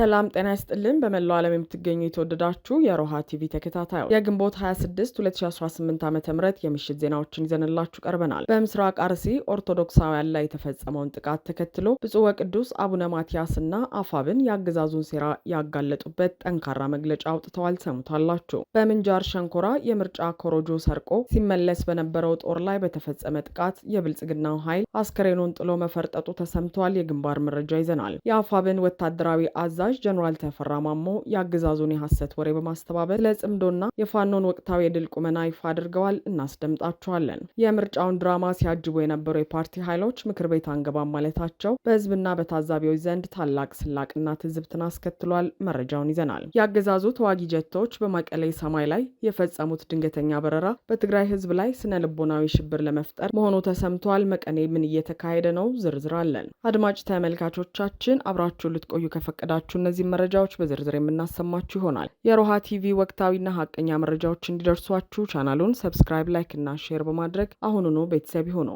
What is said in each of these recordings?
ሰላም ጤና ይስጥልን። በመላው ዓለም የምትገኙ የተወደዳችሁ የሮሃ ቲቪ ተከታታዮች የግንቦት 26 2018 ዓ.ም የምሽት ዜናዎችን ይዘንላችሁ ቀርበናል። በምስራቅ አርሲ ኦርቶዶክሳውያን ላይ የተፈጸመውን ጥቃት ተከትሎ ብፁዕ ወቅዱስ አቡነ ማትያስና አፋብን የአገዛዙን ሴራ ያጋለጡበት ጠንካራ መግለጫ አውጥተዋል። ሰሙታላችሁ። በምንጃር ሸንኮራ የምርጫ ኮሮጆ ሰርቆ ሲመለስ በነበረው ጦር ላይ በተፈጸመ ጥቃት የብልጽግናው ኃይል አስከሬኑን ጥሎ መፈርጠጡ ተሰምቷል። የግንባር መረጃ ይዘናል። የአፋብን ወታደራዊ አዛዥ ጀነራል ተፈራ ማሞ የአገዛዙን የሐሰት ወሬ በማስተባበል ለጽምዶና የፋኖን ወቅታዊ የድል ቁመና ይፋ አድርገዋል። እናስደምጣችኋለን። የምርጫውን ድራማ ሲያጅቡ የነበሩ የፓርቲ ኃይሎች ምክር ቤት አንገባም ማለታቸው በህዝብና በታዛቢዎች ዘንድ ታላቅ ስላቅና ትዝብትን አስከትሏል። መረጃውን ይዘናል። የአገዛዙ ተዋጊ ጀቶች በመቀሌ ሰማይ ላይ የፈጸሙት ድንገተኛ በረራ በትግራይ ህዝብ ላይ ስነ ልቦናዊ ሽብር ለመፍጠር መሆኑ ተሰምቷል። መቀሌ ምን እየተካሄደ ነው? ዝርዝር አለን። አድማጭ ተመልካቾቻችን አብራችሁ ልትቆዩ ከፈቀዳችሁ እነዚህ መረጃዎች በዝርዝር የምናሰማችሁ ይሆናል። የሮሃ ቲቪ ወቅታዊና ሀቀኛ መረጃዎች እንዲደርሷችሁ ቻናሉን ሰብስክራይብ፣ ላይክ እና ሼር በማድረግ አሁኑኑ ቤተሰብ ይሁኑ።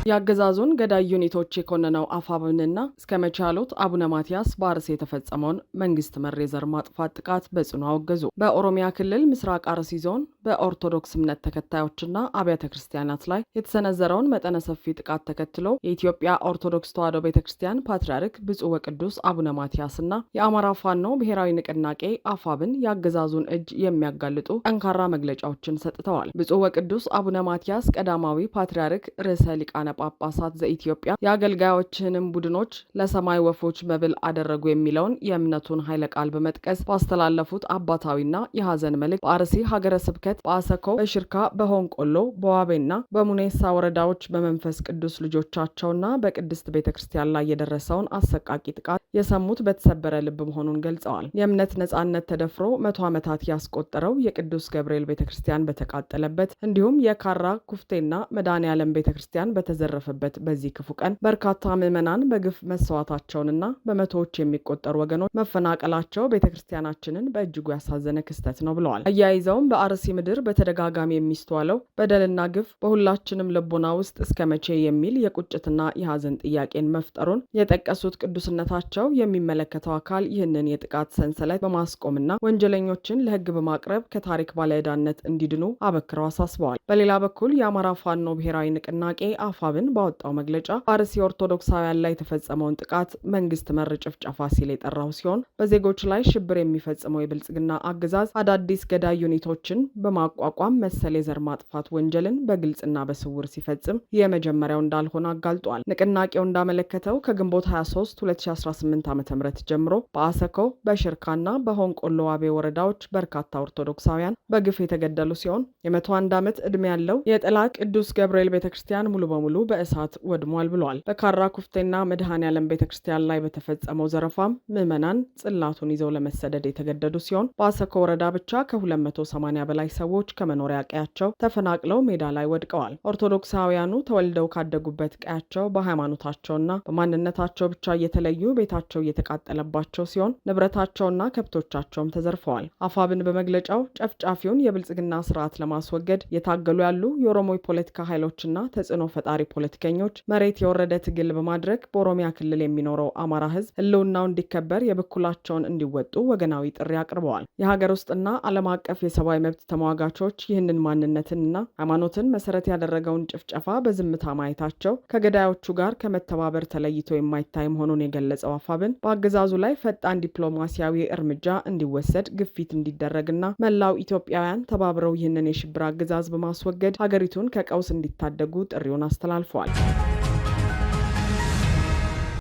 የአገዛዙን ገዳይ ዩኒቶች የኮነነው አፋብንና እስከ መቻሉት አቡነ ማትያስ በአርሲ የተፈጸመውን መንግስት መር የዘር ማጥፋት ጥቃት በጽኑ አወገዙ። በኦሮሚያ ክልል ምስራቅ አርሲ ዞን በኦርቶዶክስ እምነት ተከታዮችና አብያተ ክርስቲያናት ላይ የተሰነዘረውን መጠነ ሰፊ ጥቃት ተከትሎ የኢትዮጵያ ኦርቶዶክስ ተዋሕዶ ቤተክርስቲያን ፓትርያርክ ብፁዕ ወቅዱስ አቡነ ማትያስና የአማራ ፋኖ ብሔራዊ ንቅናቄ አፋብን የአገዛዙን እጅ የሚያጋልጡ ጠንካራ መግለጫዎችን ሰጥተዋል። ብፁዕ ወቅዱስ አቡነ ማትያስ ቀዳማዊ ፓትርያርክ ርዕሰ ሊቃነ ጳጳሳት ዘኢትዮጵያ የአገልጋዮችንም ቡድኖች ለሰማይ ወፎች መብል አደረጉ የሚለውን የእምነቱን ኃይለ ቃል በመጥቀስ ባስተላለፉት አባታዊና የሐዘን መልእክት በአርሲ ሀገረ ስብከት በአሰኮ፣ በሽርካ፣ በሆንቆሎ፣ በዋቤና በሙኔሳ ወረዳዎች በመንፈስ ቅዱስ ልጆቻቸውና በቅድስት ቤተ ክርስቲያን ላይ የደረሰውን አሰቃቂ ጥቃት የሰሙት በተሰበረ ልብ መሆኑን ገልጸዋል። የእምነት ነጻነት ተደፍሮ 100 ዓመታት ያስቆጠረው የቅዱስ ገብርኤል ቤተ ክርስቲያን በተቃጠለበት እንዲሁም የካራ ኩፍቴና መድኃኔዓለም ቤተ ክርስቲያን በተዘረፈበት በዚህ ክፉ ቀን በርካታ ምዕመናን በግፍ መሰዋታቸውንና በመቶዎች የሚቆጠሩ ወገኖች መፈናቀላቸው ቤተክርስቲያናችንን በእጅጉ ያሳዘነ ክስተት ነው ብለዋል። አያይዘውም በአርሲ ምድር በተደጋጋሚ የሚስተዋለው በደልና ግፍ በሁላችንም ልቦና ውስጥ እስከ መቼ የሚል የቁጭትና የሐዘን ጥያቄን መፍጠሩን የጠቀሱት ቅዱስነታቸው የሚመለከተው አካል ይህንን የጥቃት ሰንሰለት በማስቆምና ወንጀለኞችን ለሕግ በማቅረብ ከታሪክ ባለዕዳነት እንዲድኑ አበክረው አሳስበዋል። በሌላ በኩል የአማራ ፋኖ ብሔራዊ ንቅናቄ አፋብን ባወጣው መግለጫ በአርሲ ኦርቶዶክሳውያን ላይ የተፈጸመውን ጥቃት መንግስት መር ጭፍጨፋ ሲል የጠራው ሲሆን በዜጎች ላይ ሽብር የሚፈጽመው የብልጽግና አገዛዝ አዳዲስ ገዳይ ዩኒቶችን በማቋቋም መሰል የዘር ማጥፋት ወንጀልን በግልጽና በስውር ሲፈጽም የመጀመሪያው እንዳልሆነ አጋልጧል። ንቅናቄው እንዳመለከተው ከግንቦት 23 2018 ዓ.ም ጀምሮ በአሰኮ፣ በሽርካና በሆንቆሎ ዋቤ ወረዳዎች በርካታ ኦርቶዶክሳውያን በግፍ የተገደሉ ሲሆን የ101 ዓመት ዕድሜ ያለው የጠላ ቅዱስ ገብርኤል ቤተክርስቲያን ሙሉ በሙሉ በእሳት ወድሟል ብሏል። በካራ ኩፍቴና መድኃኔዓለም ቤተክርስቲያን ላይ በተፈጸመው ዘረፋም ምዕመናን ጽላቱን ይዘው ለመሰደድ የተገደዱ ሲሆን በአሰኮ ወረዳ ብቻ ከ280 በላይ ሰዎች ከመኖሪያ ቀያቸው ተፈናቅለው ሜዳ ላይ ወድቀዋል። ኦርቶዶክሳውያኑ ተወልደው ካደጉበት ቀያቸው በሃይማኖታቸውና በማንነታቸው ብቻ እየተለዩ ቤታቸው እየተቃጠለባቸው ሲሆን ንብረታቸውና ከብቶቻቸውም ተዘርፈዋል። አፋብን በመግለጫው ጨፍጫፊውን የብልጽግና ስርዓት ለማስወገድ የታገሉ ያሉ የኦሮሞ ፖለቲካ ኃይሎችና ተጽዕኖ ፈጣሪ ፖለቲከኞች መሬት የወረደ ትግል በማድረግ በኦሮሚያ ክልል የሚኖረው አማራ ሕዝብ ህልውናው እንዲከበር የበኩላቸውን እንዲወጡ ወገናዊ ጥሪ አቅርበዋል። የሀገር ውስጥና ዓለም አቀፍ የሰብአዊ መብት ተሟጋቾች ይህንን ማንነትንና ሃይማኖትን መሰረት ያደረገውን ጭፍጨፋ በዝምታ ማየታቸው ከገዳዮቹ ጋር ከመተባበር ተለይቶ የማይታይ መሆኑን የገለጸው አፋብን በአገዛዙ ላይ ፈጣን ዲፕሎማሲያዊ እርምጃ እንዲወሰድ ግፊት እንዲደረግና መላው ኢትዮጵያውያን ተባብረው ይህንን የሽብር አገዛዝ በማስወገድ ሀገሪቱን ከቀውስ እንዲታደጉ ጥሪውን አስተላልፈዋል።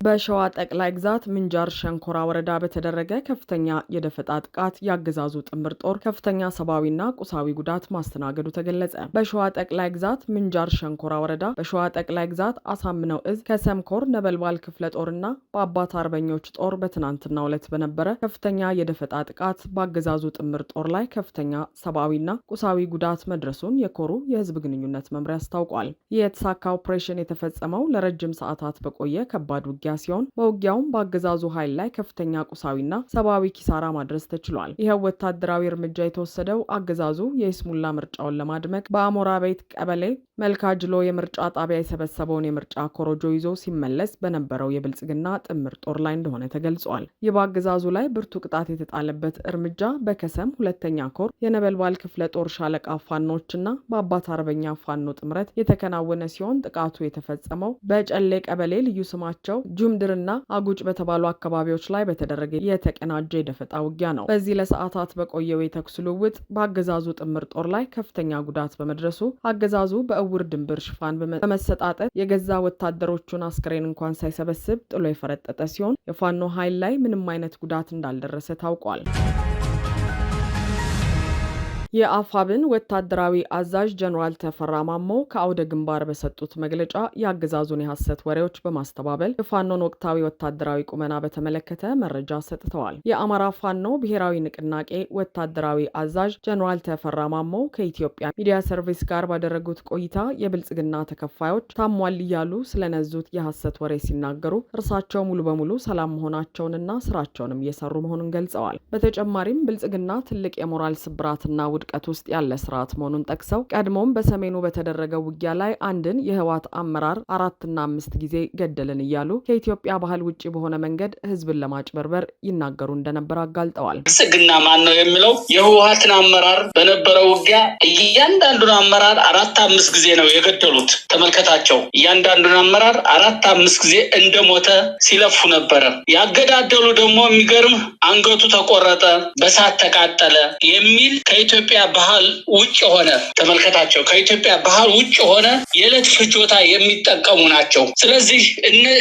በሸዋ ጠቅላይ ግዛት ምንጃር ሸንኮራ ወረዳ በተደረገ ከፍተኛ የደፈጣ ጥቃት የአገዛዙ ጥምር ጦር ከፍተኛ ሰብአዊና ቁሳዊ ጉዳት ማስተናገዱ ተገለጸ። በሸዋ ጠቅላይ ግዛት ምንጃር ሸንኮራ ወረዳ በሸዋ ጠቅላይ ግዛት አሳምነው እዝ ከሰምኮር ነበልባል ክፍለ ጦርና በአባት አርበኞች ጦር በትናንትናው ዕለት በነበረ ከፍተኛ የደፈጣ ጥቃት በአገዛዙ ጥምር ጦር ላይ ከፍተኛ ሰብአዊና ቁሳዊ ጉዳት መድረሱን የኮሩ የህዝብ ግንኙነት መምሪያ አስታውቋል። ይህ የተሳካ ኦፕሬሽን የተፈጸመው ለረጅም ሰዓታት በቆየ ከባድ ውጊያ ውጊያ ሲሆን በውጊያውም በአገዛዙ ኃይል ላይ ከፍተኛ ቁሳዊና ሰብአዊ ኪሳራ ማድረስ ተችሏል። ይኸው ወታደራዊ እርምጃ የተወሰደው አገዛዙ የይስሙላ ምርጫውን ለማድመቅ በአሞራ ቤት ቀበሌ መልካ ጅሎ የምርጫ ጣቢያ የሰበሰበውን የምርጫ ኮሮጆ ይዞ ሲመለስ በነበረው የብልጽግና ጥምር ጦር ላይ እንደሆነ ተገልጿል። ይህ በአገዛዙ ላይ ብርቱ ቅጣት የተጣለበት እርምጃ በከሰም ሁለተኛ ኮር የነበልባል ክፍለ ጦር ሻለቃ ፋኖችና በአባት አርበኛ ፋኖ ጥምረት የተከናወነ ሲሆን ጥቃቱ የተፈጸመው በጨሌ ቀበሌ ልዩ ስማቸው ጁምድርና አጉጭ በተባሉ አካባቢዎች ላይ በተደረገ የተቀናጀ የደፈጣ ውጊያ ነው። በዚህ ለሰዓታት በቆየው የተኩስ ልውውጥ በአገዛዙ ጥምር ጦር ላይ ከፍተኛ ጉዳት በመድረሱ አገዛዙ በእውር ድንብር ሽፋን በመሰጣጠት የገዛ ወታደሮቹን አስክሬን እንኳን ሳይሰበስብ ጥሎ የፈረጠጠ ሲሆን የፋኖ ኃይል ላይ ምንም አይነት ጉዳት እንዳልደረሰ ታውቋል። የአፋብን ወታደራዊ አዛዥ ጀነራል ተፈራ ማሞ ከአውደ ግንባር በሰጡት መግለጫ የአገዛዙን የሐሰት ወሬዎች በማስተባበል የፋኖን ወቅታዊ ወታደራዊ ቁመና በተመለከተ መረጃ ሰጥተዋል። የአማራ ፋኖ ብሔራዊ ንቅናቄ ወታደራዊ አዛዥ ጀነራል ተፈራ ማሞ ከኢትዮጵያ ሚዲያ ሰርቪስ ጋር ባደረጉት ቆይታ የብልጽግና ተከፋዮች ታሟል እያሉ ስለነዙት የሐሰት ወሬ ሲናገሩ እርሳቸው ሙሉ በሙሉ ሰላም መሆናቸውንና ስራቸውንም እየሰሩ መሆኑን ገልጸዋል። በተጨማሪም ብልጽግና ትልቅ የሞራል ስብራትና ውድቀት ውስጥ ያለ ስርዓት መሆኑን ጠቅሰው ቀድሞም በሰሜኑ በተደረገው ውጊያ ላይ አንድን የህወሓት አመራር 4 እና 5 ጊዜ ገደልን እያሉ ከኢትዮጵያ ባህል ውጪ በሆነ መንገድ ህዝብን ለማጭበርበር ይናገሩ እንደነበር አጋልጠዋል። ብልጽግና ማን ነው የሚለው የህወሓትን አመራር በነበረው ውጊያ እያንዳንዱን አመራር 4-5 ጊዜ ነው የገደሉት። ተመልከታቸው። እያንዳንዱን አመራር 4-5 ጊዜ እንደሞተ ሲለፉ ነበረ። ያገዳደሉ ደግሞ የሚገርም አንገቱ ተቆረጠ፣ በሳት ተቃጠለ የሚል ከኢትዮጵያ ባህል ውጭ ሆነ ተመልከታቸው። ከኢትዮጵያ ባህል ውጭ ሆነ የዕለት ፍጆታ የሚጠቀሙ ናቸው። ስለዚህ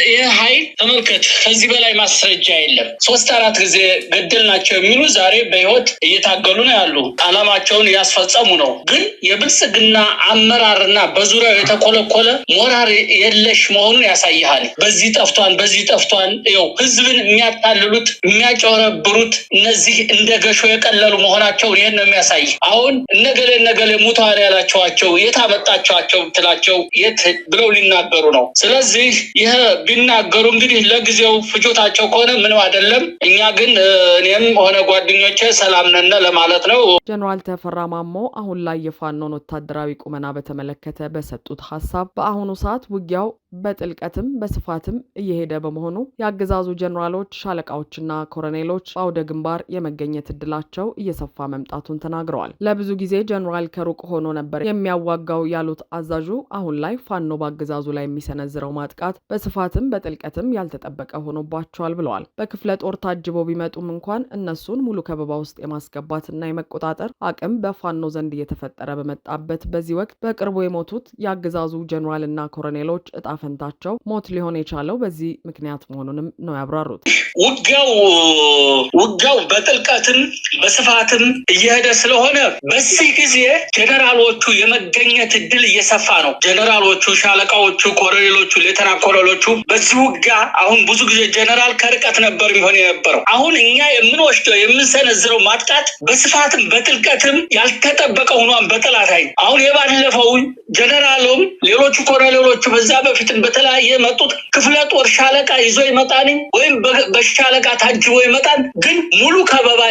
ይህ ኃይል ተመልከት፣ ከዚህ በላይ ማስረጃ የለም። 3-4 ጊዜ ገደል ናቸው የሚሉ ዛሬ በህይወት እየታገሉ ነው ያሉ፣ አላማቸውን እያስፈጸሙ ነው። ግን የብልጽግና አመራርና በዙሪያው የተኮለኮለ ሞራል የለሽ መሆኑን ያሳይሃል። በዚህ ጠፍቷን በዚህ ጠፍቷን ይኸው ህዝብን የሚያታልሉት የሚያጨረብሩት እነዚህ እንደ ገሾ የቀለሉ መሆናቸው ይሄን ነው የሚያሳይ። አሁን እነገሌ ሙታን ያላቸዋቸው የት አመጣቸዋቸው ትላቸው የት ብለው ሊናገሩ ነው። ስለዚህ ይሄ ቢናገሩ እንግዲህ ለጊዜው ፍጆታቸው ከሆነ ምንም አይደለም። እኛ ግን እኔም ሆነ ጓደኞቼ ሰላም ነን ለማለት ነው። ጀነራል ተፈራ ማሞ አሁን ላይ የፋኖን ወታደራዊ ቁመና በተመለከተ በሰጡት ሀሳብ በአሁኑ ሰዓት ውጊያው በጥልቀትም በስፋትም እየሄደ በመሆኑ የአገዛዙ ጀነራሎች፣ ሻለቃዎችና ኮሎኔሎች በአውደ ግንባር የመገኘት እድላቸው እየሰፋ መምጣቱን ተናግረዋል። ለብዙ ጊዜ ጀነራል ከሩቅ ሆኖ ነበር የሚያዋጋው ያሉት አዛዡ አሁን ላይ ፋኖ በአገዛዙ ላይ የሚሰነዝረው ማጥቃት በስፋትም በጥልቀትም ያልተጠበቀ ሆኖባቸዋል ብለዋል። በክፍለ ጦር ታጅበው ቢመጡም እንኳን እነሱን ሙሉ ከበባ ውስጥ የማስገባትና የመቆጣጠር አቅም በፋኖ ዘንድ እየተፈጠረ በመጣበት በዚህ ወቅት በቅርቡ የሞቱት የአገዛዙ ጀነራልና ኮሎኔሎች እጣ ፈንታቸው ሞት ሊሆን የቻለው በዚህ ምክንያት መሆኑንም ነው ያብራሩት። ውጊያው በጥልቀትም በስፋትም እየሄደ ስለሆነ በዚህ ጊዜ ጀነራሎቹ የመገኘት እድል እየሰፋ ነው። ጀነራሎቹ፣ ሻለቃዎቹ፣ ኮሎኔሎቹ፣ ሌተና ኮሎኔሎቹ በዚህ ውጊያ አሁን ብዙ ጊዜ ጀነራል ከርቀት ነበር የሚሆን የነበረው። አሁን እኛ የምንወስደው የምንሰነዝረው ማጥቃት በስፋትም በጥልቀትም ያልተጠበቀ ሆኗን በጠላት ኃይል አሁን የባለፈው ጀነራሉም ሌሎቹ ኮሎኔሎቹ በዛ በፊት በተለያየ መጡት ክፍለ ጦር ሻለቃ ይዞ ይመጣን ወይም በሻለቃ ታጅቦ ይመጣን። ግን ሙሉ ከበባ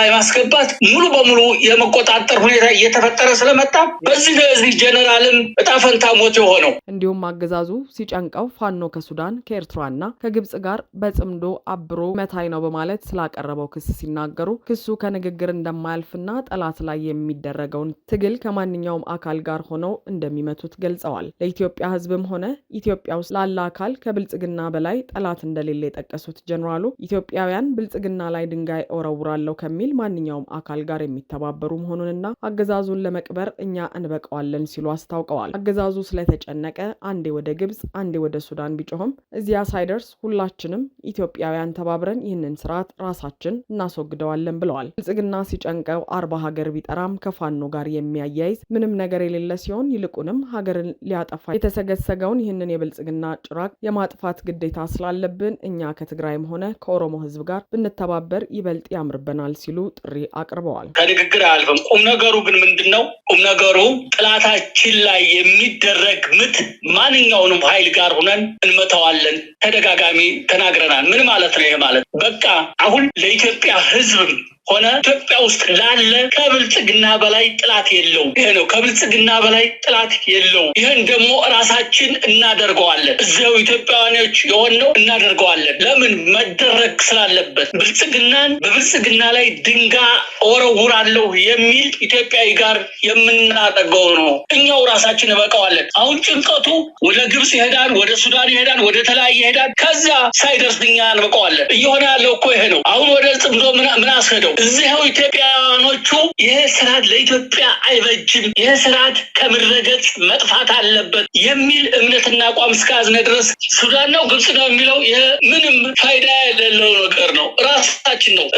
የማስገባት ሙሉ በሙሉ የመቆጣጠር ሁኔታ እየተፈጠረ ስለመጣ በዚህ ጀነራልም እጣ ፈንታ ሞት የሆነው። እንዲሁም አገዛዙ ሲጨንቀው ፋኖ ከሱዳን ከኤርትራና ከግብጽ ጋር በጽምዶ አብሮ መታይ ነው በማለት ስላቀረበው ክስ ሲናገሩ ክሱ ከንግግር እንደማያልፍና ጠላት ላይ የሚደረገውን ትግል ከማንኛውም አካል ጋር ሆነው እንደሚመቱት ገልጸዋል። ለኢትዮጵያ ህዝብም ሆነ ኢትዮጵያ ውስጥ ላለ አካል ከብልጽግና በላይ ጠላት እንደሌለ የጠቀሱት ጀነራሉ ኢትዮጵያውያን ብልጽግና ላይ ድንጋይ እወረውራለሁ ከሚል ማንኛውም አካል ጋር የሚተባበሩ መሆኑንና አገዛዙን ለመቅበር እኛ እንበቀዋለን ሲሉ አስታውቀዋል። አገዛዙ ስለተጨነቀ አንዴ ወደ ግብጽ አንዴ ወደ ሱዳን ቢጮህም እዚያ ሳይደርስ ሁላችንም ኢትዮጵያውያን ተባብረን ይህንን ስርዓት ራሳችን እናስወግደዋለን ብለዋል። ብልጽግና ሲጨንቀው 40 ሀገር ቢጠራም ከፋኖ ጋር የሚያያይዝ ምንም ነገር የሌለ ሲሆን ይልቁንም ሀገርን ሊያጠፋ የተሰገሰገውን ይህንን የብልጽግና ጭራቅ የማጥፋት ግዴታ ስላለብን እኛ ከትግራይም ሆነ ከኦሮሞ ህዝብ ጋር ብንተባበር ይበልጥ ያምርበናል ሲሉ ጥሪ አቅርበዋል። ከንግግር አያልፍም። ቁም ነገሩ ግን ምንድነው? ቁም ነገሩ ጥላታችን ላይ የሚደረግ ምት ማንኛውንም ኃይል ጋር ሆነን እንመታዋለን። ተደጋጋሚ ተናግረናል። ምን ማለት ነው? ይሄ ማለት በቃ አሁን ለኢትዮጵያ ህዝብም ሆነ ኢትዮጵያ ውስጥ ላለ ከብልጽግና በላይ ጥላት የለውም። ይሄ ነው፣ ከብልጽግና በላይ ጥላት የለውም። ይሄን ደግሞ ራሳችን እናደርገዋለን። እዚያው ኢትዮጵያውያኖች የሆነው እናደርገዋለን። ለምን መደረግ ስላለበት። ብልጽግናን በብልጽግና ላይ ድንጋይ ወረውራለሁ የሚል ኢትዮጵያዊ ጋር የምናጠገው ነው። እኛው ራሳችን እንበቀዋለን። አሁን ጭንቀቱ ወደ ግብጽ ይሄዳል፣ ወደ ሱዳን ይሄዳል፣ ወደ ተለያየ ይሄዳል። ከዛ ሳይደርስ እኛ እንበቀዋለን። እየሆነ ያለው እኮ ይሄ ነው። አሁን ወደ ጽምዶ ምን አስሄደው? እዚያው ኢትዮጵያውያኖቹ ይሄ ስርዓት ለኢትዮጵያ አይበጅም፣ ይሄ ስርዓት ከምድረገጽ መጥፋት አለበት የሚል እምነትና አቋም እስከያዝነ ድረስ ሱዳን ነው ግብጽ ነው የሚለው ይሄ ምንም ፋይዳ የሌለው ነገር ነው።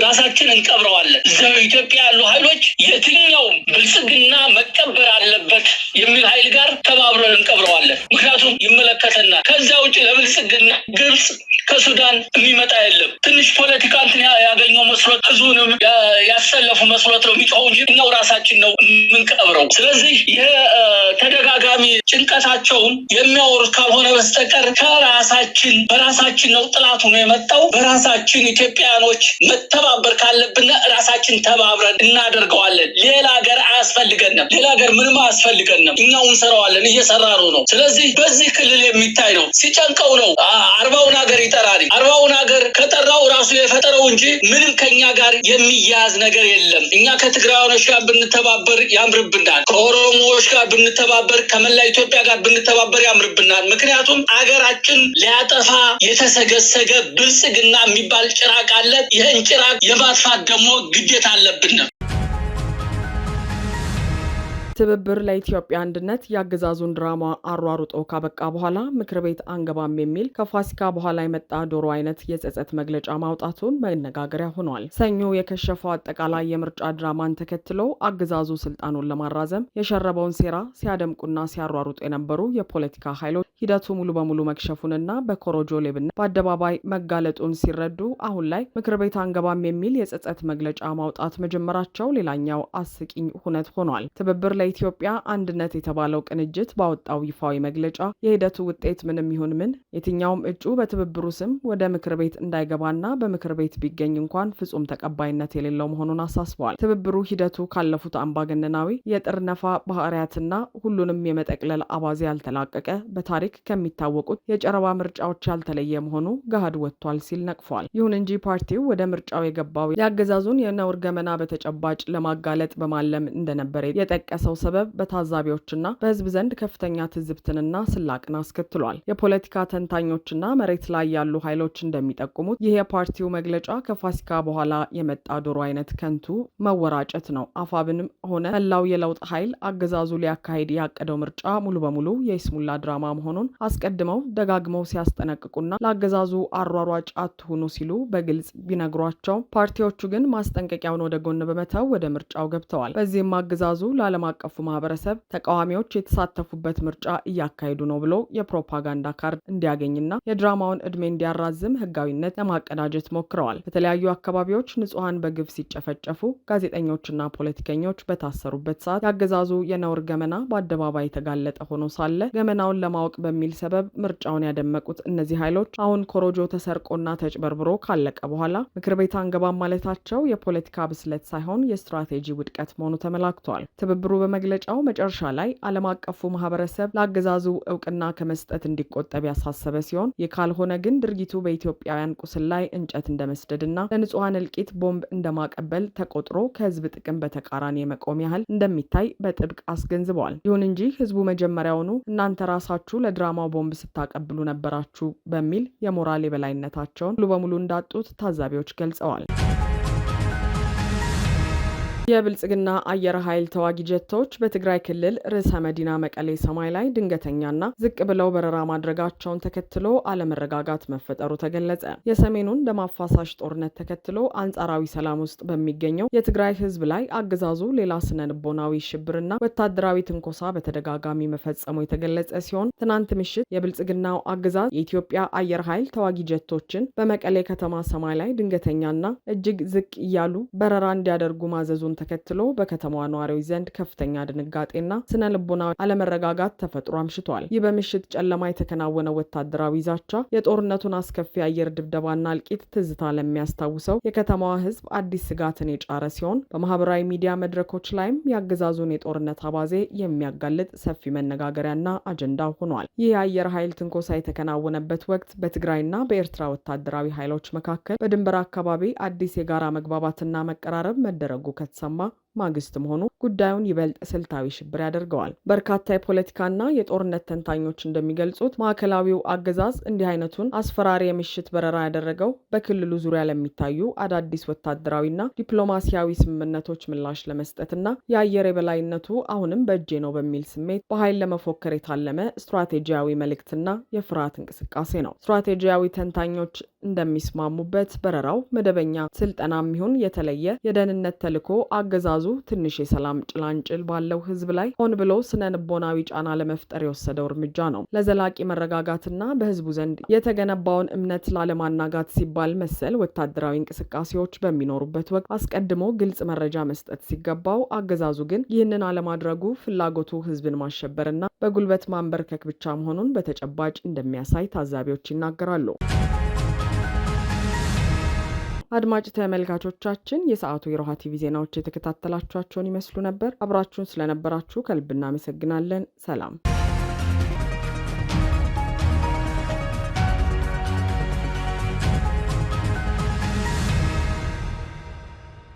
ራሳችን እንቀብረዋለን። እዚያው ኢትዮጵያ ያሉ ኃይሎች የትኛውም ብልጽግና መቀበር አለበት የሚል ኃይል ጋር ተባብረን እንቀብረዋለን። ምክንያቱም ይመለከተናል። ከዛ ውጭ ለብልጽግና ግብጽ ከሱዳን የሚመጣ የለም። ትንሽ ፖለቲካ እንትን ያገኘው መስሎት ህዝቡንም ያሰለፉ መስሎት ነው የሚጮኸው እንጂ እኛው ራሳችን ነው የምንቀብረው። ስለዚህ ይሄ ተደጋጋሚ ጭንቀታቸውም የሚያወሩት ካልሆነ በስተቀር በራሳችን ነው ጥላቱ ነው የመጣው። በራሳችን ኢትዮጵያኖች መተባበር ካለብን ራሳችን ተባብረን እናደርገዋለን። ሌላ ሀገር አያስፈልገንም። ሌላ ሀገር ምንም አያስፈልገንም። እኛው እንሰራዋለን፣ እየሰራሩ ነው። ስለዚህ በዚህ ክልል የሚታይ ነው። ሲጨንቀው ነው 40ውን ሀገር ይጠራል። 40ውን ሀገር ከጠራው ራሱ የፈጠረው እንጂ ምንም ከኛ ጋር የሚያዝ ነገር የለም። እኛ ከትግራዮች ጋር ብንተባበር ያምርብናል። ከኦሮሞዎች ጋር ብንተባበር፣ ከመላ ኢትዮጵያ ጋር ብንተባበር ያምርብናል። ምክንያቱም አገራችን ሊያጠፋ የተሰገሰገ ብልጽግና የሚባል ጭራቅ አለ። ይህን ጭራቅ የማጥፋት ደግሞ ግዴታ አለብን። ትብብር ለኢትዮጵያ አንድነት የአገዛዙን ድራማ አሯሩጦ ካበቃ በኋላ ምክር ቤት አንገባም የሚል ከፋሲካ በኋላ የመጣ ዶሮ አይነት የጸጸት መግለጫ ማውጣቱን መነጋገሪያ ሆኗል። ሰኞ የከሸፈው አጠቃላይ የምርጫ ድራማን ተከትሎ አገዛዙ ስልጣኑን ለማራዘም የሸረበውን ሴራ ሲያደምቁና ሲያሯሩጡ የነበሩ የፖለቲካ ኃይሎች ሂደቱ ሙሉ በሙሉ መክሸፉንና በኮሮጆ ሌብነት በአደባባይ መጋለጡን ሲረዱ አሁን ላይ ምክር ቤት አንገባም የሚል የጸጸት መግለጫ ማውጣት መጀመራቸው ሌላኛው አስቂኝ ሁነት ሆኗል። ትብብር ኢትዮጵያ አንድነት የተባለው ቅንጅት ባወጣው ይፋዊ መግለጫ የሂደቱ ውጤት ምንም ይሁን ምን የትኛውም እጩ በትብብሩ ስም ወደ ምክር ቤት እንዳይገባና በምክር ቤት ቢገኝ እንኳን ፍጹም ተቀባይነት የሌለው መሆኑን አሳስበዋል። ትብብሩ ሂደቱ ካለፉት አምባገነናዊ የጥርነፋ ባህሪያትና ሁሉንም የመጠቅለል አባዜ ያልተላቀቀ በታሪክ ከሚታወቁት የጨረባ ምርጫዎች ያልተለየ መሆኑ ገሃድ ወጥቷል ሲል ነቅፏል። ይሁን እንጂ ፓርቲው ወደ ምርጫው የገባው የአገዛዙን የነውር ገመና በተጨባጭ ለማጋለጥ በማለም እንደነበረ የጠቀሰው ሰበብ በታዛቢዎችና በሕዝብ ዘንድ ከፍተኛ ትዝብትንና ስላቅን አስከትሏል። የፖለቲካ ተንታኞችና መሬት ላይ ያሉ ኃይሎች እንደሚጠቁሙት ይህ የፓርቲው መግለጫ ከፋሲካ በኋላ የመጣ ዶሮ አይነት ከንቱ መወራጨት ነው። አፋብንም ሆነ መላው የለውጥ ኃይል አገዛዙ ሊያካሂድ ያቀደው ምርጫ ሙሉ በሙሉ የይስሙላ ድራማ መሆኑን አስቀድመው ደጋግመው ሲያስጠነቅቁና ለአገዛዙ አሯሯጭ አትሁኑ ሲሉ በግልጽ ቢነግሯቸው፣ ፓርቲዎቹ ግን ማስጠንቀቂያውን ወደ ጎን በመተው ወደ ምርጫው ገብተዋል። በዚህም አገዛዙ ለዓለም አቀፉ ማህበረሰብ ተቃዋሚዎች የተሳተፉበት ምርጫ እያካሄዱ ነው ብሎ የፕሮፓጋንዳ ካርድ እንዲያገኝና የድራማውን እድሜ እንዲያራዝም ህጋዊነት ለማቀዳጀት ሞክረዋል። በተለያዩ አካባቢዎች ንጹሐን በግፍ ሲጨፈጨፉ፣ ጋዜጠኞችና ፖለቲከኞች በታሰሩበት ሰዓት ያገዛዙ የነውር ገመና በአደባባይ የተጋለጠ ሆኖ ሳለ ገመናውን ለማወቅ በሚል ሰበብ ምርጫውን ያደመቁት እነዚህ ኃይሎች አሁን ኮሮጆ ተሰርቆና ተጭበርብሮ ካለቀ በኋላ ምክር ቤት አንገባም ማለታቸው የፖለቲካ ብስለት ሳይሆን የስትራቴጂ ውድቀት መሆኑ ተመላክቷል። ትብብሩ በመግለጫው መጨረሻ ላይ ዓለም አቀፉ ማህበረሰብ ለአገዛዙ እውቅና ከመስጠት እንዲቆጠብ ያሳሰበ ሲሆን ይህ ካልሆነ ግን ድርጊቱ በኢትዮጵያውያን ቁስል ላይ እንጨት እንደመስደድና ለንጹሐን እልቂት ቦምብ እንደማቀበል ተቆጥሮ ከህዝብ ጥቅም በተቃራኒ የመቆም ያህል እንደሚታይ በጥብቅ አስገንዝበዋል። ይሁን እንጂ ህዝቡ መጀመሪያውኑ እናንተ ራሳችሁ ለድራማው ቦምብ ስታቀብሉ ነበራችሁ በሚል የሞራል የበላይነታቸውን ሙሉ በሙሉ እንዳጡት ታዛቢዎች ገልጸዋል። የብልጽግና አየር ኃይል ተዋጊ ጀቶች በትግራይ ክልል ርዕሰ መዲና መቀሌ ሰማይ ላይ ድንገተኛና ዝቅ ብለው በረራ ማድረጋቸውን ተከትሎ አለመረጋጋት መፈጠሩ ተገለጸ። የሰሜኑን ደም አፋሳሽ ጦርነት ተከትሎ አንጻራዊ ሰላም ውስጥ በሚገኘው የትግራይ ሕዝብ ላይ አገዛዙ ሌላ ስነ ልቦናዊ ሽብርና ወታደራዊ ትንኮሳ በተደጋጋሚ መፈጸሙ የተገለጸ ሲሆን ትናንት ምሽት የብልጽግናው አገዛዝ የኢትዮጵያ አየር ኃይል ተዋጊ ጀቶችን በመቀሌ ከተማ ሰማይ ላይ ድንገተኛና እጅግ ዝቅ እያሉ በረራ እንዲያደርጉ ማዘዙን ተከትሎ በከተማዋ ነዋሪዎች ዘንድ ከፍተኛ ድንጋጤና ስነ ልቦናዊ አለመረጋጋት ተፈጥሮ አምሽቷል። ይህ በምሽት ጨለማ የተከናወነው ወታደራዊ ዛቻ የጦርነቱን አስከፊ አየር ድብደባና እልቂት ትዝታ ለሚያስታውሰው የከተማዋ ሕዝብ አዲስ ስጋትን የጫረ ሲሆን በማህበራዊ ሚዲያ መድረኮች ላይም የአገዛዙን የጦርነት አባዜ የሚያጋልጥ ሰፊ መነጋገሪያና አጀንዳ ሆኗል። ይህ የአየር ኃይል ትንኮሳ የተከናወነበት ወቅት በትግራይና በኤርትራ ወታደራዊ ኃይሎች መካከል በድንበር አካባቢ አዲስ የጋራ መግባባትና መቀራረብ መደረጉ ከተሰማ ማግስት መሆኑ ጉዳዩን ይበልጥ ስልታዊ ሽብር ያደርገዋል። በርካታ የፖለቲካና የጦርነት ተንታኞች እንደሚገልጹት ማዕከላዊው አገዛዝ እንዲህ አይነቱን አስፈራሪ የምሽት በረራ ያደረገው በክልሉ ዙሪያ ለሚታዩ አዳዲስ ወታደራዊና ዲፕሎማሲያዊ ስምምነቶች ምላሽ ለመስጠትና የአየር የበላይነቱ አሁንም በእጄ ነው በሚል ስሜት በኃይል ለመፎከር የታለመ ስትራቴጂያዊ መልእክትና የፍርሃት እንቅስቃሴ ነው። ስትራቴጂያዊ ተንታኞች እንደሚስማሙበት በረራው መደበኛ ስልጠናም ይሁን የተለየ የደህንነት ተልዕኮ አገዛዙ ትንሽ የሰላም ጭላንጭል ባለው ሕዝብ ላይ ሆን ብሎ ስነ ልቦናዊ ጫና ለመፍጠር የወሰደው እርምጃ ነው። ለዘላቂ መረጋጋትና በሕዝቡ ዘንድ የተገነባውን እምነት ላለማናጋት ሲባል መሰል ወታደራዊ እንቅስቃሴዎች በሚኖሩበት ወቅት አስቀድሞ ግልጽ መረጃ መስጠት ሲገባው፣ አገዛዙ ግን ይህንን አለማድረጉ ፍላጎቱ ሕዝብን ማሸበርና በጉልበት ማንበርከክ ብቻ መሆኑን በተጨባጭ እንደሚያሳይ ታዛቢዎች ይናገራሉ። አድማጭ ተመልካቾቻችን የሰዓቱ የሮሃ ቲቪ ዜናዎች የተከታተላችኋቸውን ይመስሉ ነበር። አብራችሁን ስለነበራችሁ ከልብ እናመሰግናለን። ሰላም።